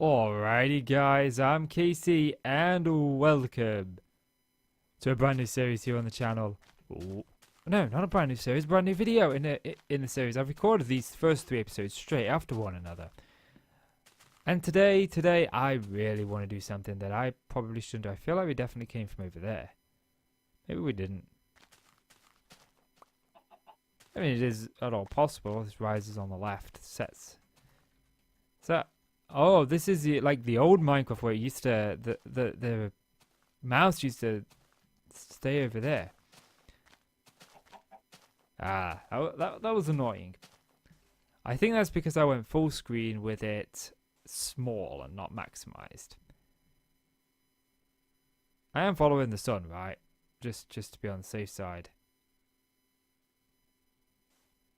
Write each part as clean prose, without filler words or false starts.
Alrighty guys, I'm Casey and welcome to a brand new series here on the channel. No, not a brand new series, brand new video in the series. I've recorded these first 3 episodes straight after one another. And today I really want to do something that I probably shouldn't do. I feel like we definitely came from over there. Maybe we didn't. I mean, it is at all possible. This rises on the left, sets. So, oh, this is like the old Minecraft where it used to the mouse used to stay over there. Ah, that was annoying. I think that's because I went full screen with it small and not maximized. I am following the sun, right? Just to be on the safe side.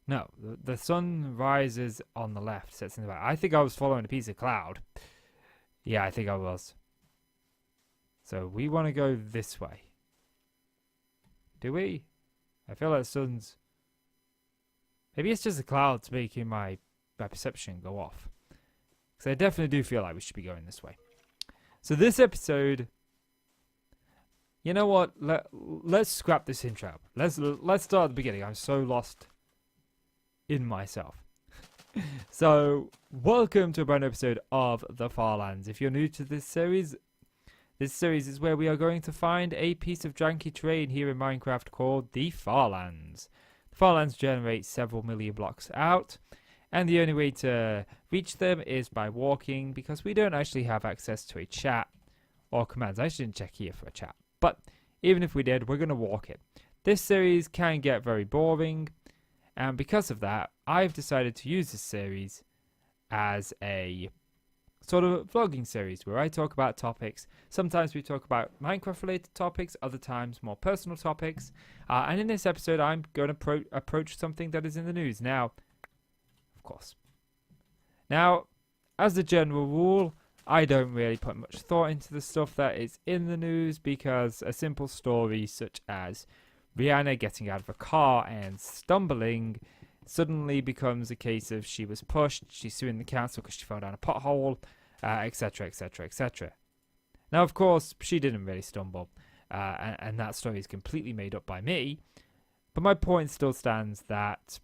No, the sun rises on the left, sets in the right. I think I was following a piece of cloud. Yeah, I think I was. So we want to go this way. Do we? I feel like the sun's... Maybe it's just the clouds making my perception go off. Because I definitely do feel like we should be going this way. So this episode... You know what? Let's scrap this intro. Let's start at the beginning. I'm so lost in myself. So, welcome to a brand new episode of The Farlands. If you're new to this series is where we are going to find a piece of janky terrain here in Minecraft called the Farlands. The Farlands generate several million blocks out, and the only way to reach them is by walking, because we don't actually have access to a chat or commands. I shouldn't check here for a chat, but even if we did, we're going to walk it. This series can get very boring, and because of that, I've decided to use this series as a sort of vlogging series where I talk about topics. Sometimes we talk about Minecraft related topics, other times more personal topics. And in this episode, I'm going to approach something that is in the news. Now, of course. Now, as a general rule, I don't really put much thought into the stuff that is in the news, because a simple story such as Rihanna getting out of a car and stumbling suddenly becomes a case of she was pushed, she's suing the council because she fell down a pothole, etc, etc, etc. Now, of course, she didn't really stumble, and that story is completely made up by me, but my point still stands that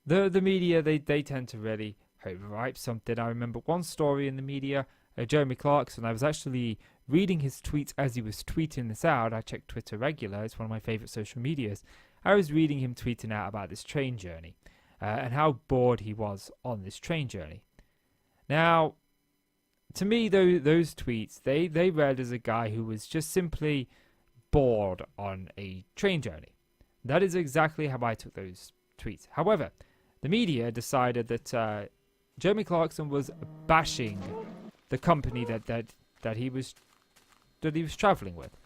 the media, they tend to really overhype something. I remember one story in the media, Jeremy Clarkson. I was actually reading his tweets as he was tweeting this out. I check Twitter regular. It's one of my favorite social medias. I was reading him tweeting out about this train journey and how bored he was on this train journey. Now, to me, those tweets, they read as a guy who was just simply bored on a train journey. That is exactly how I took those tweets. However, the media decided that Jeremy Clarkson was bashing the company that he was traveling with,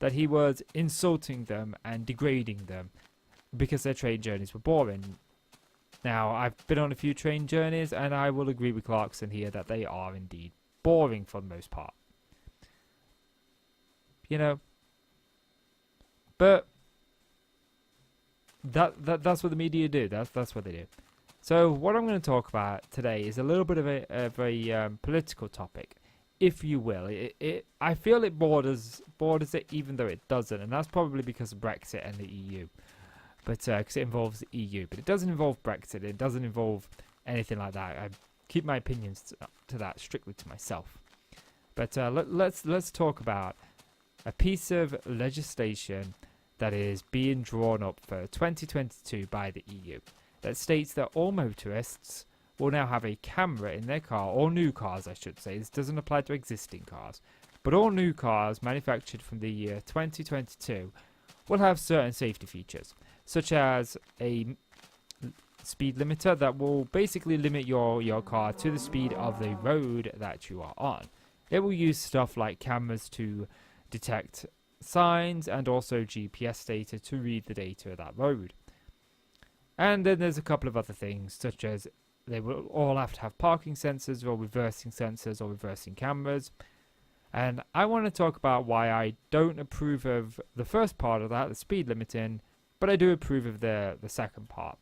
that he was insulting them and degrading them because their train journeys were boring. Now, I've been on a few train journeys, and I will agree with Clarkson here that they are indeed boring for the most part. You know, but that's what the media do. That's what they do. So what I'm going to talk about today is a little bit of a political topic, if you will. I feel it borders it, even though it doesn't, and that's probably because of Brexit and the EU. But because it involves the EU, but it doesn't involve Brexit. It doesn't involve anything like that. I keep my opinions to that strictly to myself. But let's talk about a piece of legislation that is being drawn up for 2022 by the EU. That states that all motorists will now have a camera in their car, all new cars I should say. This doesn't apply to existing cars, but all new cars manufactured from the year 2022 will have certain safety features, such as a speed limiter that will basically limit your car to the speed of the road that you are on. It will use stuff like cameras to detect signs and also GPS data to read the data of that road. And then there's a couple of other things, such as they will all have to have parking sensors or reversing cameras. And I want to talk about why I don't approve of the first part of that, the speed limiting, but I do approve of the second part.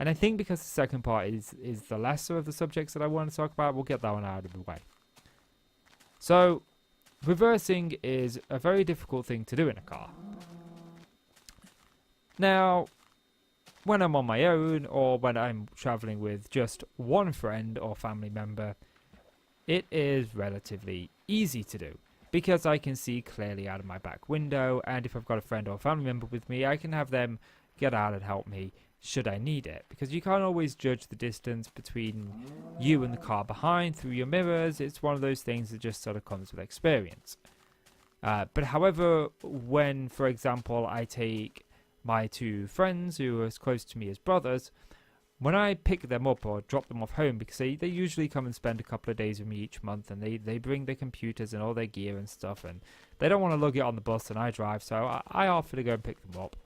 And I think because the second part is the lesser of the subjects that I want to talk about, we'll get that one out of the way. So, reversing is a very difficult thing to do in a car. Now, when I'm on my own or when I'm traveling with just one friend or family member, it is relatively easy to do because I can see clearly out of my back window, and if I've got a friend or a family member with me, I can have them get out and help me should I need it, because you can't always judge the distance between you and the car behind through your mirrors. It's one of those things that just sort of comes with experience. But however, when, for example, I take my two friends who are as close to me as brothers, when I pick them up or drop them off home, because they usually come and spend a couple of days with me each month, and they bring their computers and all their gear and stuff, and they don't want to lug it on the bus and I drive, so I offer to go and pick them up.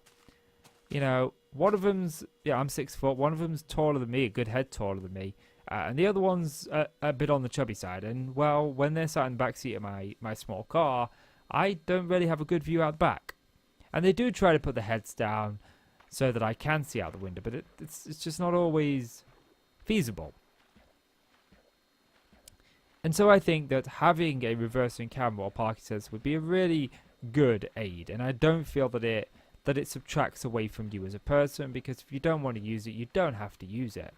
You know, one of them's, I'm 6 foot, one of them's taller than me, a good head taller than me, and the other one's a bit on the chubby side, and well, when they're sat in the backseat of my small car, I don't really have a good view out back. And they do try to put their heads down so that I can see out the window, but it's just not always feasible. And so I think that having a reversing camera or parking sensor would be a really good aid, and I don't feel that it subtracts away from you as a person, because if you don't want to use it, you don't have to use it.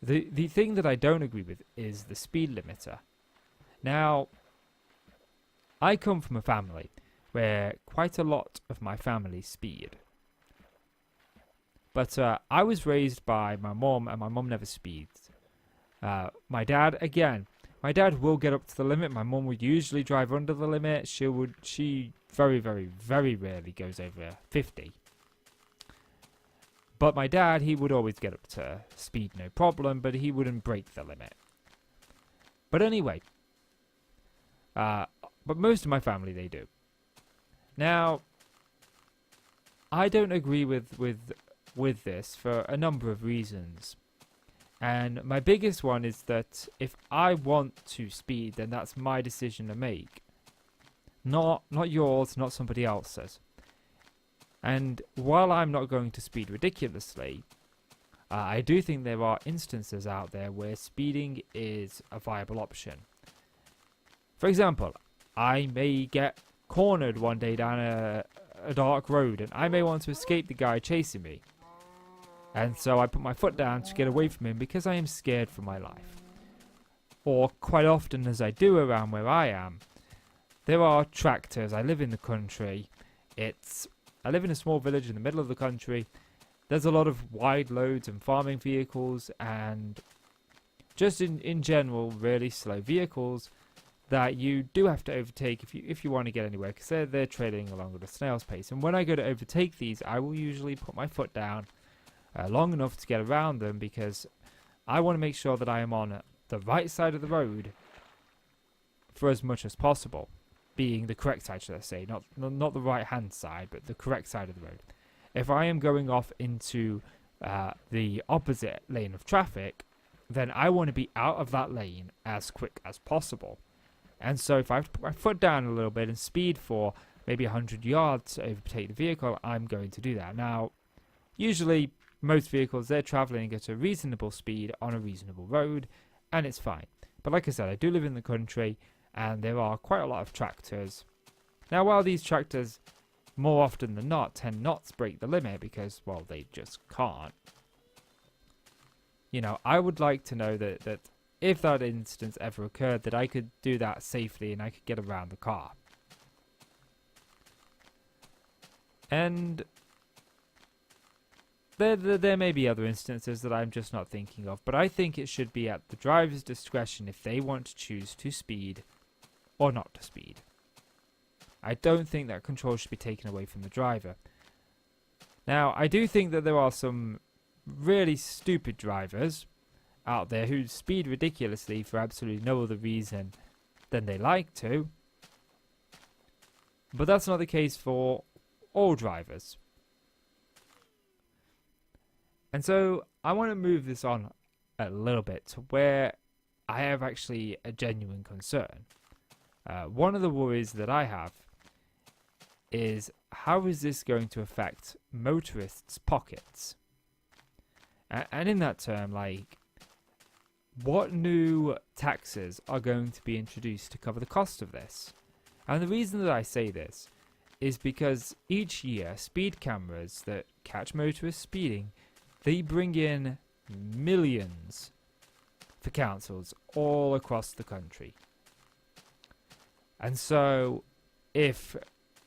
The thing that I don't agree with is the speed limiter. Now, I come from a family where quite a lot of my family speed. But I was raised by my mom, and my mom never speeds. My dad will get up to the limit. My mom would usually drive under the limit. She very, very, very rarely goes over 50. But my dad, he would always get up to speed, no problem, but he wouldn't break the limit. But anyway, but most of my family, they do. Now, I don't agree with this for a number of reasons. And my biggest one is that if I want to speed, then that's my decision to make. Not yours, not somebody else's. And while I'm not going to speed ridiculously, I do think there are instances out there where speeding is a viable option. For example, I may get cornered one day down a dark road, and I may want to escape the guy chasing me. And so I put my foot down to get away from him because I am scared for my life. Or quite often, as I do around where I am, there are tractors. I live in the country. I live in a small village in the middle of the country. There's a lot of wide loads and farming vehicles, and just in general, really slow vehicles that you do have to overtake if you want to get anywhere, because they're trailing along at a snail's pace. And when I go to overtake these, I will usually put my foot down long enough to get around them, because I want to make sure that I am on the right side of the road for as much as possible, being the correct side, should I say, not the right hand side, but the correct side of the road. If I am going off into the opposite lane of traffic, then I want to be out of that lane as quick as possible. And so if I have to put my foot down a little bit and speed for maybe 100 yards to overtake the vehicle, I'm going to do that. Now, usually most vehicles, they're traveling at a reasonable speed on a reasonable road, and it's fine. But like I said, I do live in the country, and there are quite a lot of tractors. Now, while these tractors, more often than not, tend not to break the limit because, well, they just can't. You know, I would like to know that if that instance ever occurred, that I could do that safely and I could get around the car. And there may be other instances that I'm just not thinking of, but I think it should be at the driver's discretion if they want to choose to speed or not to speed. I don't think that control should be taken away from the driver. Now, I do think that there are some really stupid drivers out there who speed ridiculously for absolutely no other reason than they like to. But that's not the case for all drivers. And so I want to move this on a little bit to where I have actually a genuine concern. One of the worries that I have is, how is this going to affect motorists' pockets? And in that term, like, what new taxes are going to be introduced to cover the cost of this? And the reason that I say this is because each year, speed cameras that catch motorists speeding, they bring in millions for councils all across the country. And so, if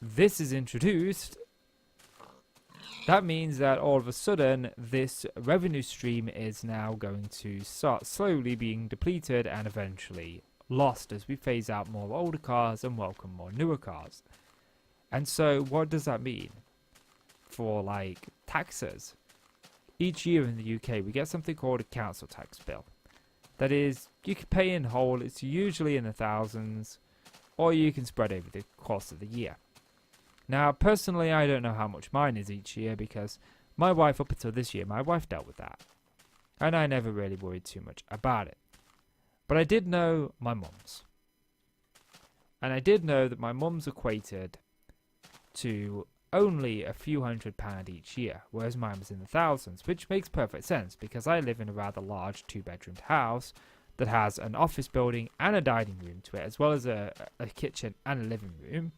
this is introduced, that means that all of a sudden this revenue stream is now going to start slowly being depleted and eventually lost as we phase out more older cars and welcome more newer cars. And so what does that mean for like taxes? Each year in the UK we get something called a council tax bill. That is, you can pay in whole, it's usually in the thousands, or you can spread over the course of the year. Now, personally, I don't know how much mine is each year because my wife, up until this year, my wife dealt with that. And I never really worried too much about it. But I did know my mum's. And I did know that my mum's equated to only a few £100 each year, whereas mine was in the thousands, which makes perfect sense because I live in a rather large 2-bedroomed house that has an office building and a dining room to it, as well as a kitchen and a living room.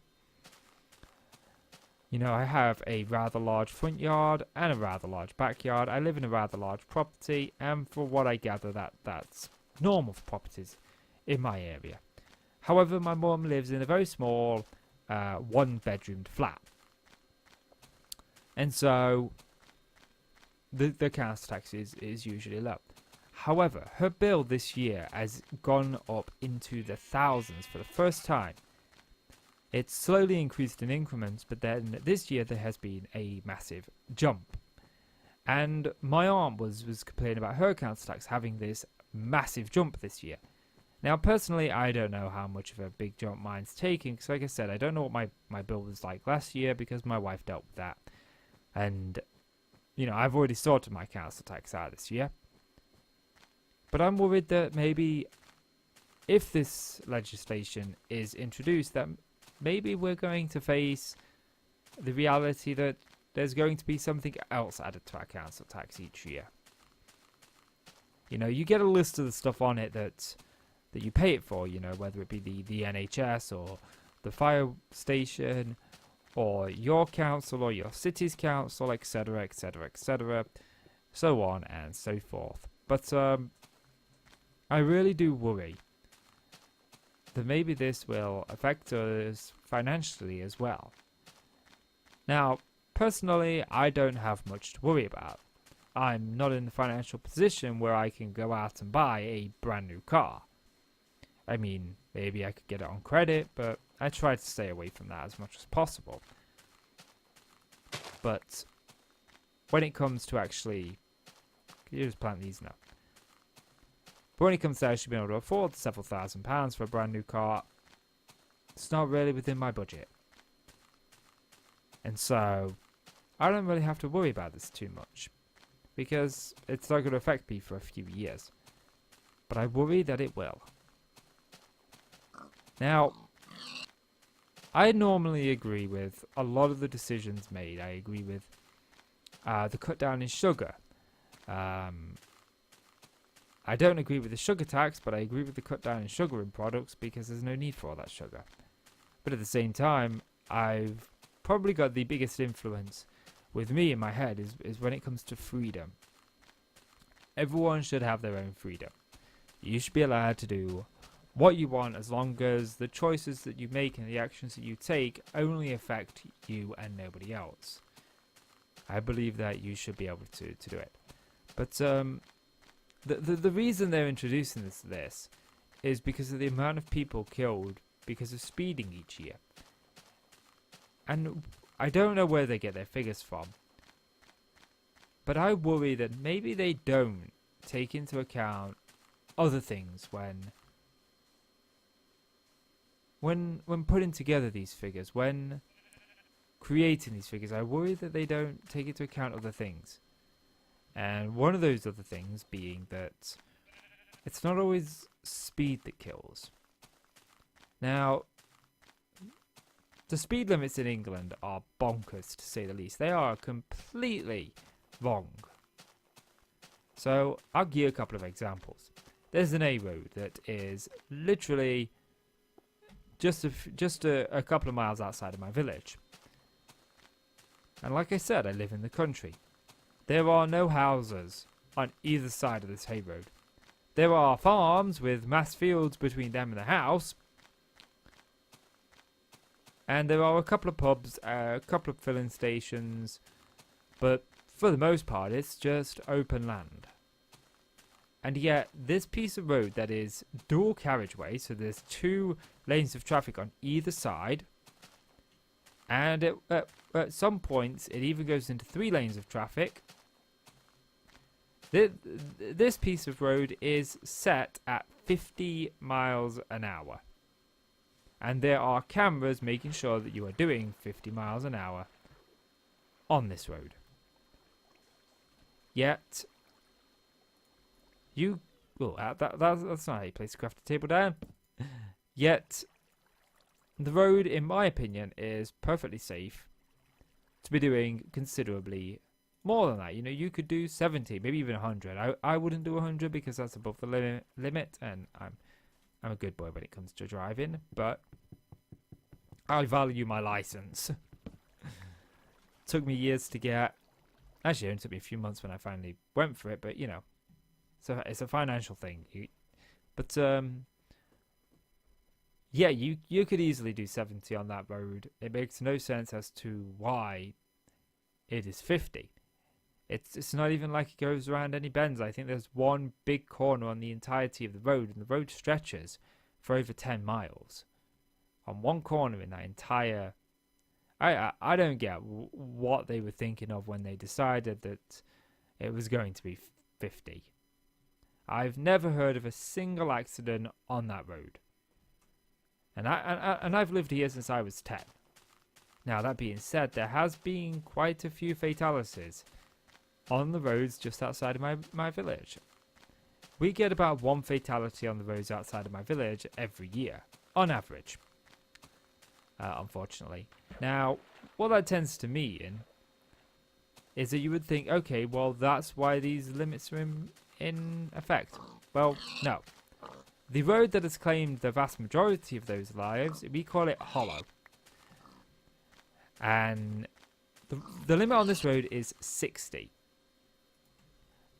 You know, I have a rather large front yard and a rather large backyard. I live in a rather large property, and for what I gather, that's normal for properties in my area. However, my mum lives in a very small 1-bedroomed flat. And so the council tax is usually low. However, her bill this year has gone up into the thousands for the first time. It's slowly increased in increments, but then this year there has been a massive jump. And my aunt was complaining about her council tax having this massive jump this year. Now, personally, I don't know how much of a big jump mine's taking, because like I said, I don't know what my bill was like last year because my wife dealt with that. And, you know, I've already sorted my council tax out this year. But I'm worried that maybe if this legislation is introduced, that maybe we're going to face the reality that there's going to be something else added to our council tax each year. You know, you get a list of the stuff on it that you pay it for, you know, whether it be the NHS or the fire station or your council or your city's council, etc., etc., etc., so on and so forth. But I really do worry that maybe this will affect us financially as well. Now, personally, I don't have much to worry about. I'm not in the financial position where I can go out and buy a brand new car. I mean, maybe I could get it on credit, but I try to stay away from that as much as possible. But when it comes to actually, you just plant these now. But when it comes to actually being able to afford several £1,000s for a brand new car, it's not really within my budget. And so, I don't really have to worry about this too much, because it's not going to affect me for a few years. But I worry that it will. Now, I normally agree with a lot of the decisions made. I agree with the cut down in sugar. I don't agree with the sugar tax, but I agree with the cut down in sugar in products because there's no need for all that sugar. But at the same time, I've probably got the biggest influence with me in my head is when it comes to freedom. Everyone should have their own freedom. You should be allowed to do what you want as long as the choices that you make and the actions that you take only affect you and nobody else. I believe that you should be able to do it. But the reason they're introducing this is because of the amount of people killed because of speeding each year. And I don't know where they get their figures from, but I worry that maybe they don't take into account other things when putting together these figures, when creating these figures. I worry that they don't take into account other things. And one of those other things being that it's not always speed that kills. Now, the speed limits in England are bonkers, to say the least. They are completely wrong. So I'll give you a couple of examples. There's an A road that is literally just a couple of miles outside of my village. And like I said, I live in the country. There are no houses on either side of this hay road. There are farms with mass fields between them and the house. And there are a couple of pubs, a couple of filling stations. But for the most part, it's just open land. And yet, this piece of road that is dual carriageway, so there's 2 lanes of traffic on either side. And at some points, it even goes into 3 lanes of traffic. This piece of road is set at 50 miles an hour. And there are cameras making sure that you are doing 50 miles an hour on this road. Yet, that's not how you place a crafted table down. Yet, the road, in my opinion, is perfectly safe to be doing considerably more than that. You know, you could do 70, maybe even 100. I wouldn't do 100 because that's above the limit, and I'm a good boy when it comes to driving, but I value my license. Took me years to get. Actually, it only took me a few months when I finally went for it, but you know, so it's a financial thing. Yeah, you could easily do 70 on that road. It makes no sense as to why it is 50. It's not even like it goes around any bends. I think there's one big corner on the entirety of the road, and the road stretches for over 10 miles. On one corner in that entire... I don't get what they were thinking of when they decided that it was going to be 50. I've never heard of a single accident on that road. And I've lived here since I was 10. Now, that being said, there has been quite a few fatalities on the roads just outside of my village. We get about 1 fatality on the roads outside of my village every year, on average. Unfortunately. Now, what that tends to mean is that you would think, okay, well, that's why these limits are in effect. Well, no. The road that has claimed the vast majority of those lives, we call it hollow. And the limit on this road is 60.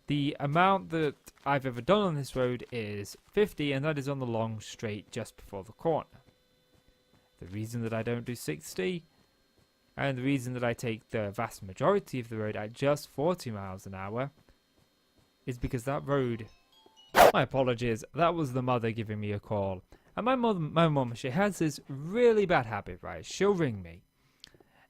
The amount that I've ever done on this road is 50, and that is on the long straight just before the corner. The reason that I don't do 60, and the reason that I take the vast majority of the road at just 40 miles an hour, is because that road... My apologies, that was the mother giving me a call. And my mum, she has this really bad habit, right? She'll ring me.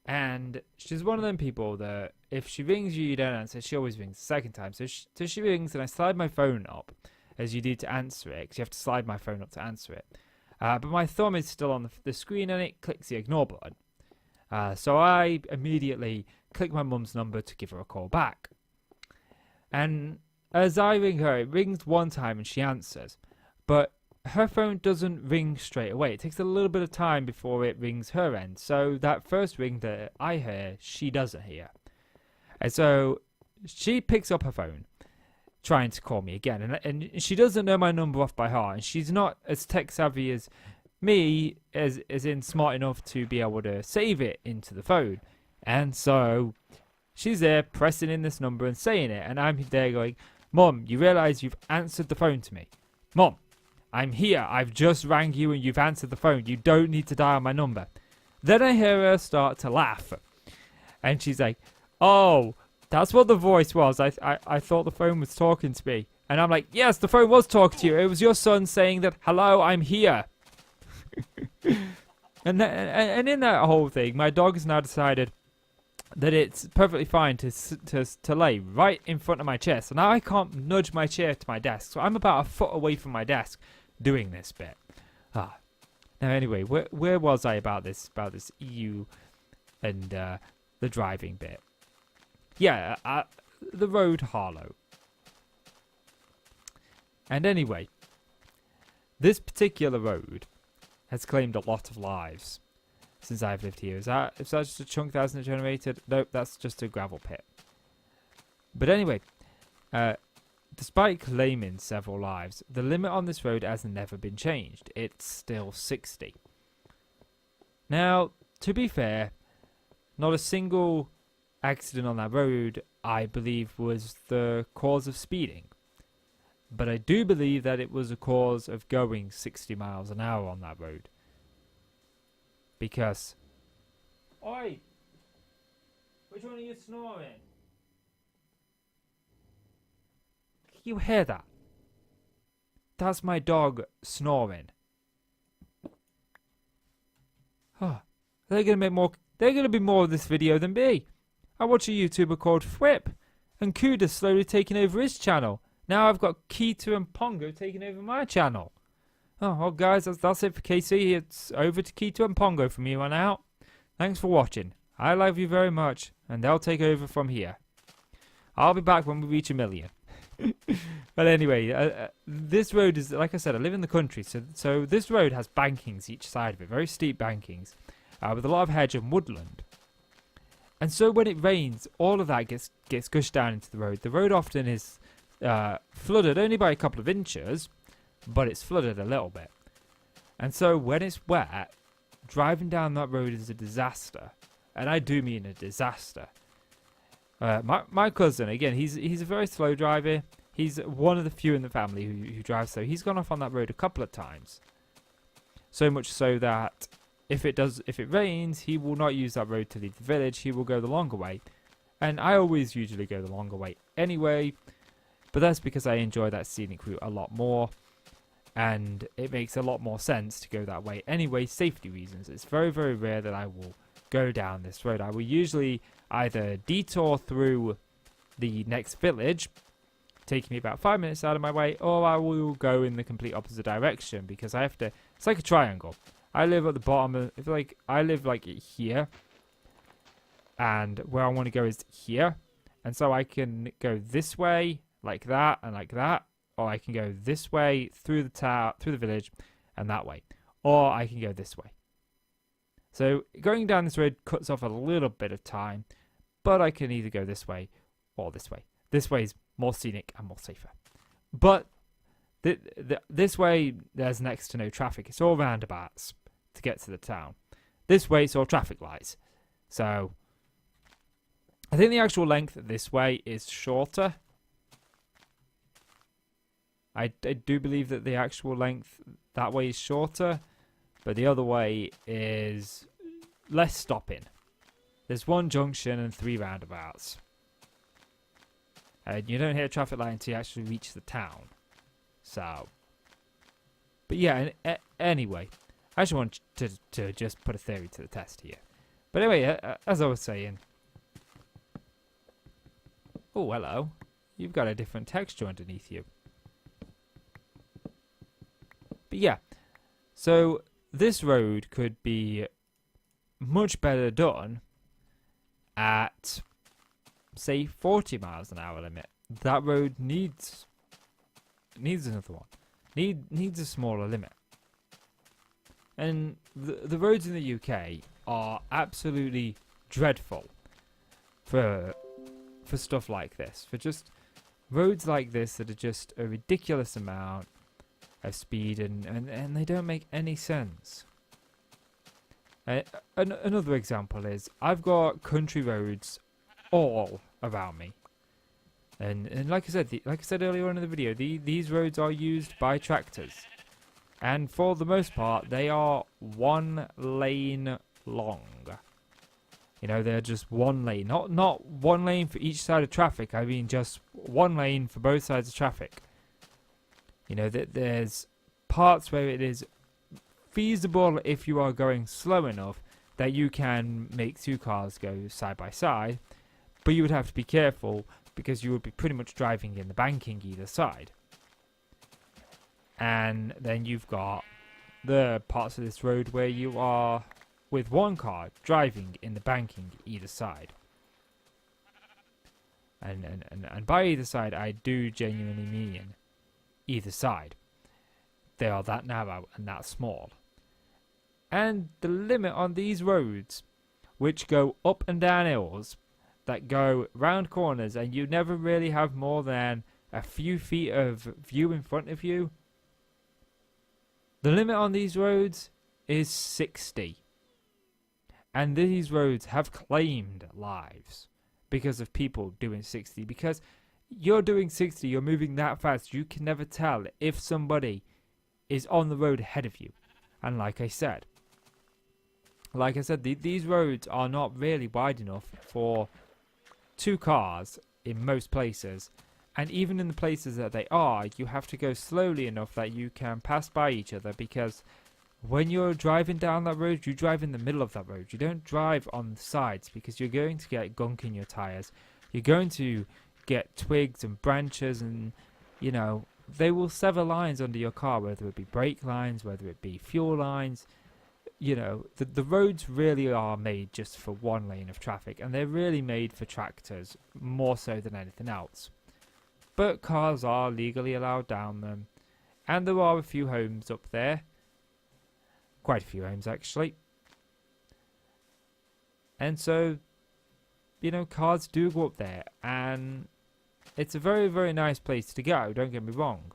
And she's one of them people that if she rings you, you don't answer. She always rings the second time. So she rings, and I slide my phone up, as you do to answer it, because you have to slide my phone up to answer it. But my thumb is still on the screen, and it clicks the ignore button. So I immediately click my mum's number to give her a call back. And as I ring her, it rings one time and she answers. But her phone doesn't ring straight away. It takes a little bit of time before it rings her end. So that first ring that I hear, she doesn't hear. And so she picks up her phone, trying to call me again. And she doesn't know my number off by heart. And she's not as tech savvy as me, as in smart enough to be able to save it into the phone. And so she's there pressing in this number and saying it. And I'm there going, Mum, you realise you've answered the phone to me. Mum, I'm here. I've just rang you and you've answered the phone. You don't need to dial my number. Then I hear her start to laugh. And she's like, oh, that's what the voice was. I thought the phone was talking to me. And I'm like, yes, the phone was talking to you. It was your son saying that, hello, I'm here. and in that whole thing, my dog has now decided that it's perfectly fine to lay right in front of my chair. So now I can't nudge my chair to my desk. So I'm about a foot away from my desk doing this bit. Now anyway, where was I about this EU and the driving bit? Yeah, the road Harlow. And anyway, this particular road has claimed a lot of lives since I've lived here. Is that just a chunk that hasn't generated? Nope, that's just a gravel pit. But anyway, Despite claiming several lives, the limit on this road has never been changed. It's still 60. Now, to be fair, not a single accident on that road, I believe, was the cause of speeding. But I do believe that it was a cause of going 60 miles an hour on that road. Because... Oi! Which one are you snoring? Can you hear that? That's my dog snoring. Oh, they're gonna be more of this video than me. I watch a YouTuber called Whip, and Kuda's slowly taking over his channel. Now I've got Keto and Pongo taking over my channel. Oh, well guys, that's it for KC. It's over to Keto and Pongo from here on out. Thanks for watching. I love you very much, and they'll take over from here. I'll be back when we reach 1 million. But anyway, this road is, like I said, I live in the country, so this road has bankings each side of it, very steep bankings, with a lot of hedge and woodland. And so when it rains, all of that gets gushed down into the road. The road often is flooded only by a couple of inches, but it's flooded a little bit. And so when it's wet, driving down that road is a disaster. And I do mean a disaster. My cousin, again, he's a very slow driver. He's one of the few in the family who drives slow. He's gone off on that road a couple of times. So much so that if it rains, he will not use that road to leave the village. He will go the longer way. And I always usually go the longer way anyway. But that's because I enjoy that scenic route a lot more. And it makes a lot more sense to go that way anyway, safety reasons. It's very, very rare that I will go down this road. I will usually either detour through the next village, taking me about 5 minutes out of my way, or I will go in the complete opposite direction because I have to. It's like a triangle. I live at the bottom. I live like here, and where I want to go is here, and so I can go this way, like that, and like that, or I can go this way through the town, through the village, and that way, or I can go this way. So going down this road cuts off a little bit of time, but I can either go this way or this way. This way is more scenic and more safer. But this way, there's next to no traffic. It's all roundabouts to get to the town. This way, it's all traffic lights. So I think the actual length this way is shorter. I do believe that the actual length that way is shorter. But the other way is less stopping. There's 1 junction and 3 roundabouts. And you don't hit a traffic light until you actually reach the town. So. But yeah, anyway. I just want to just put a theory to the test here. But anyway, as I was saying. Oh, hello. You've got a different texture underneath you. But yeah. So this road could be much better done at, say, 40 miles an hour limit. That road needs another one. Needs a smaller limit. And the roads in the UK are absolutely dreadful for stuff like this. For just roads like this that are just a ridiculous amount of speed and they don't make any sense. Another example is I've got country roads all around me, and like I said earlier on in the video, these roads are used by tractors, and for the most part they are 1 lane long. You know, they're just 1 lane, not 1 lane for each side of traffic. I mean just 1 lane for both sides of traffic. You know, there's parts where it is feasible if you are going slow enough that you can make 2 cars go side by side, but you would have to be careful because you would be pretty much driving in the banking either side. And then you've got the parts of this road where you are with 1 car driving in the banking either side. And by either side, I do genuinely mean either side. They are that narrow and that small. And the limit on these roads, which go up and down hills, that go round corners, and you never really have more than a few feet of view in front of you. The limit on these roads is 60. And these roads have claimed lives because of people doing 60. Because you're doing 60, you're moving that fast, you can never tell if somebody is on the road ahead of you. And like I said, these roads are not really wide enough for 2 cars in most places. And even in the places that they are, you have to go slowly enough that you can pass by each other, because when you're driving down that road, you drive in the middle of that road. You don't drive on the sides, because you're going to get gunk in your tires. You're going to get twigs and branches, and, you know, they will sever lines under your car, whether it be brake lines, whether it be fuel lines. You know, the roads really are made just for one lane of traffic, and they're really made for tractors more so than anything else. But cars are legally allowed down them, and there are a few homes up there. Quite a few homes, actually. And so, you know, cars do go up there, and it's a very, very nice place to go, don't get me wrong.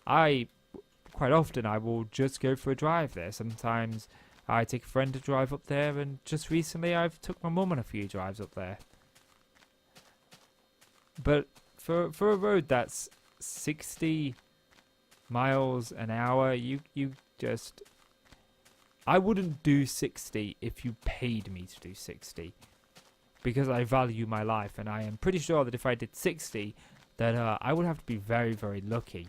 Quite often, I will just go for a drive there. Sometimes I take a friend to drive up there, and just recently I've took my mum on a few drives up there. But for a road that's 60 miles an hour, you just... I wouldn't do 60 if you paid me to do 60, because I value my life, and I am pretty sure that if I did 60, that I would have to be very, very lucky,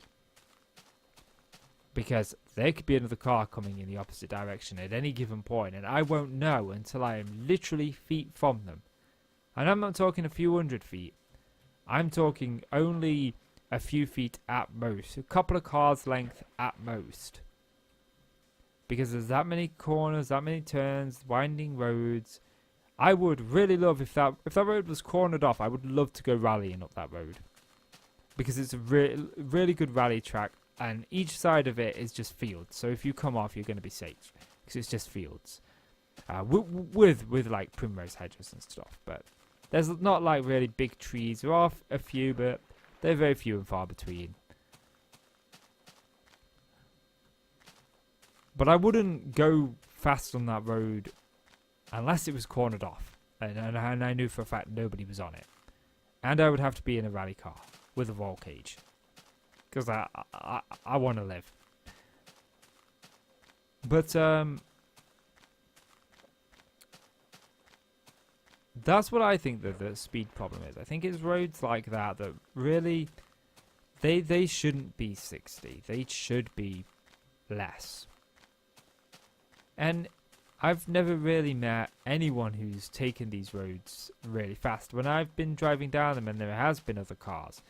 because there could be another car coming in the opposite direction at any given point, and I won't know until I am literally feet from them. And I'm not talking a few hundred feet. I'm talking only a few feet at most, a couple of cars' length at most. Because there's that many corners, that many turns, winding roads. I would really love, if that road was cornered off, I would love to go rallying up that road. Because it's a really good rally track, and each side of it is just fields. So if you come off, you're going to be safe, because it's just fields. With like primrose hedges and stuff. But there's not like really big trees. There are a few, but they're very few and far between. But I wouldn't go fast on that road unless it was cornered off. And I knew for a fact nobody was on it. And I would have to be in a rally car with a roll cage. Because I want to live. But that's what I think that the speed problem is. I think it's roads like that really... They shouldn't be 60. They should be less. And I've never really met anyone who's taken these roads really fast. When I've been driving down them and there has been other cars,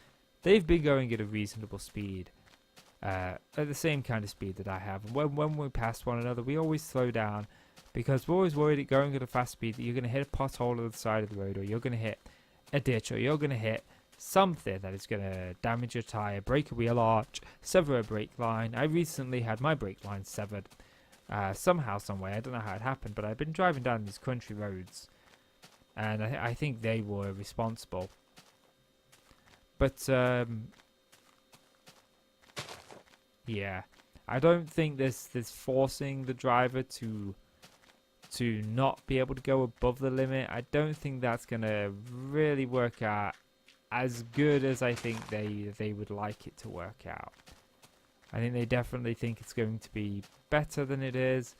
they've been going at a reasonable speed, at the same kind of speed that I have. And when we pass one another, we always slow down, because we're always worried at going at a fast speed that you're going to hit a pothole at the side of the road, or you're going to hit a ditch, or you're going to hit something that is going to damage your tyre, break a wheel arch, sever a brake line. I recently had my brake line severed. Somehow, some way, I don't know how it happened, but I've been driving down these country roads, and I think they were responsible. But yeah, I don't think this forcing the driver to not be able to go above the limit. I don't think that's gonna really work out as good as I think they would like it to work out. I think they definitely think it's going to be better than it is.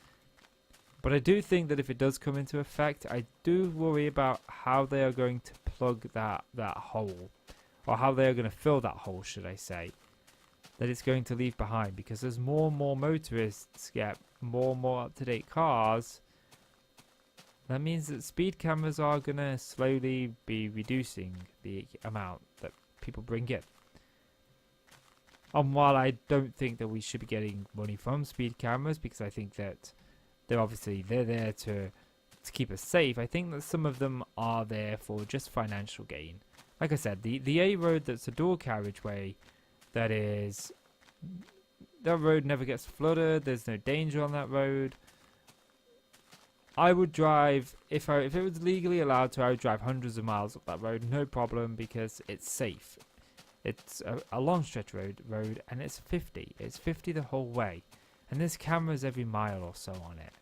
But I do think that if it does come into effect, I do worry about how they are going to plug that hole. Or how they are going to fill that hole, should I say. That it's going to leave behind. Because as more and more motorists get more and more up-to-date cars, that means that speed cameras are going to slowly be reducing the amount that people bring in. And while I don't think that we should be getting money from speed cameras, because I think that they're there to keep us safe, I think that some of them are there for just financial gain. Like I said, the A road that's a dual carriageway, that road never gets flooded, there's no danger on that road. I would drive, if it was legally allowed to, I would drive hundreds of miles up that road, no problem, because it's safe. It's a long stretch road, and it's 50. It's 50 the whole way. And there's cameras every mile or so on it.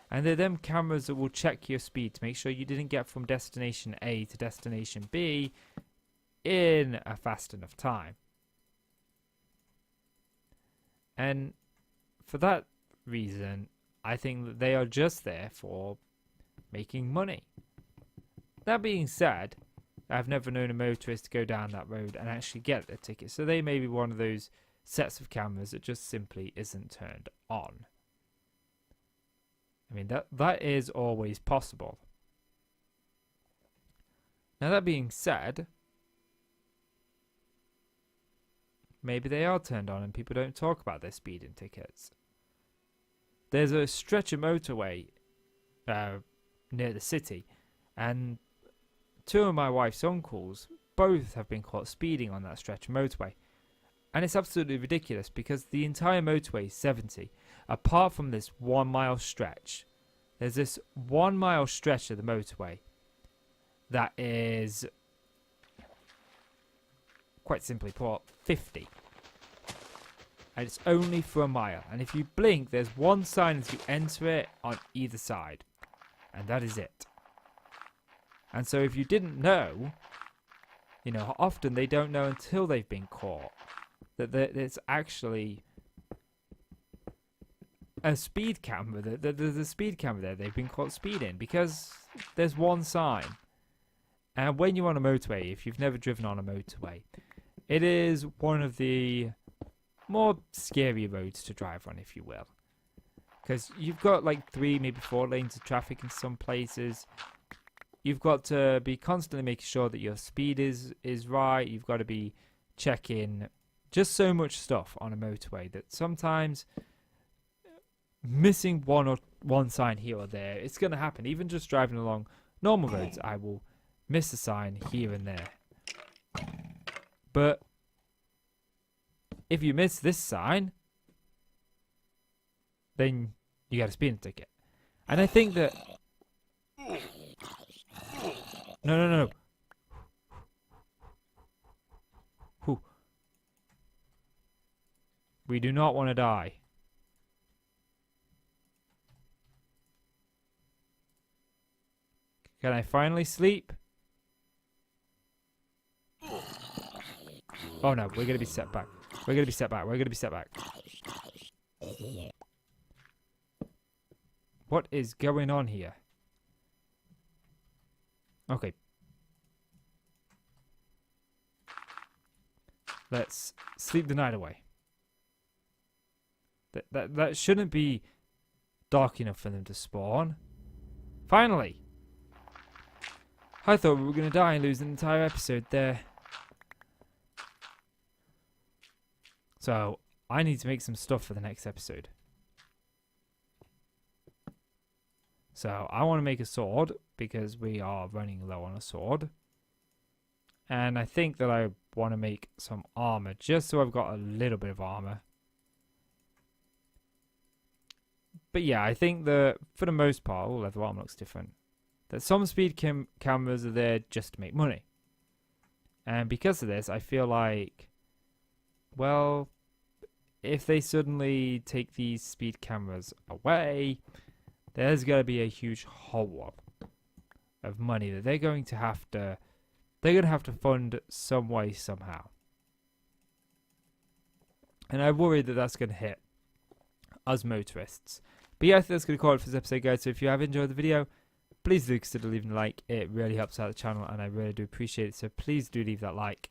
And they're them cameras that will check your speed to make sure you didn't get from destination A to destination B in a fast enough time. And for that reason, I think that they are just there for making money. That being said, I've never known a motorist go down that road and actually get their ticket. So they may be one of those sets of cameras that just simply isn't turned on. I mean, that is always possible. Now, that being said, maybe they are turned on and people don't talk about their speeding tickets. There's a stretch of motorway near the city, and two of my wife's uncles both have been caught speeding on that stretch of motorway. And it's absolutely ridiculous because the entire motorway is 70. Apart from this 1 mile stretch, there's this 1 mile stretch of the motorway that is, quite simply put, 50. And it's only for a mile. And if you blink, there's one sign as you enter it on either side. And that is it. And so if you didn't know, you know, often they don't know until they've been caught that it's actually a speed camera. There's a speed camera there. They've been caught speeding because there's one sign. And when you're on a motorway, if you've never driven on a motorway, it is one of the more scary roads to drive on, if you will. Because you've got like 3, maybe 4 lanes of traffic in some places. You've got to be constantly making sure that your speed is right. You've got to be checking just so much stuff on a motorway that sometimes missing one sign here or there, it's going to happen. Even just driving along normal roads, I will miss a sign here and there. But if you miss this sign, then you get a speeding ticket. And I think that... No. Whew. We do not want to die. Can I finally sleep? Oh no, we're going to be set back. We're going to be set back. We're going to be set back. What is going on here? Okay. Let's sleep the night away. That shouldn't be dark enough for them to spawn. Finally! I thought we were going to die and lose an entire episode there. So, I need to make some stuff for the next episode. So, I want to make a sword because we are running low on a sword. And I think that I want to make some armor just so I've got a little bit of armor. But yeah, I think that for the most part, all leather armor looks different. That some speed cameras are there just to make money. And because of this, I feel like, well, if they suddenly take these speed cameras away, there's going to be a huge hole of money that they're going to have to fund some way somehow. And I worry that that's going to hit us motorists. But yeah, I think that's going to call it for this episode, guys. So if you have enjoyed the video, please do consider leaving a like. It really helps out the channel and I really do appreciate it. So please do leave that like.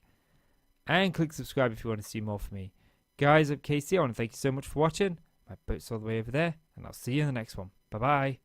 And click subscribe if you want to see more from me. Guys, I'm Casey. I want to thank you so much for watching. My boat's all the way over there. And I'll see you in the next one. Bye-bye.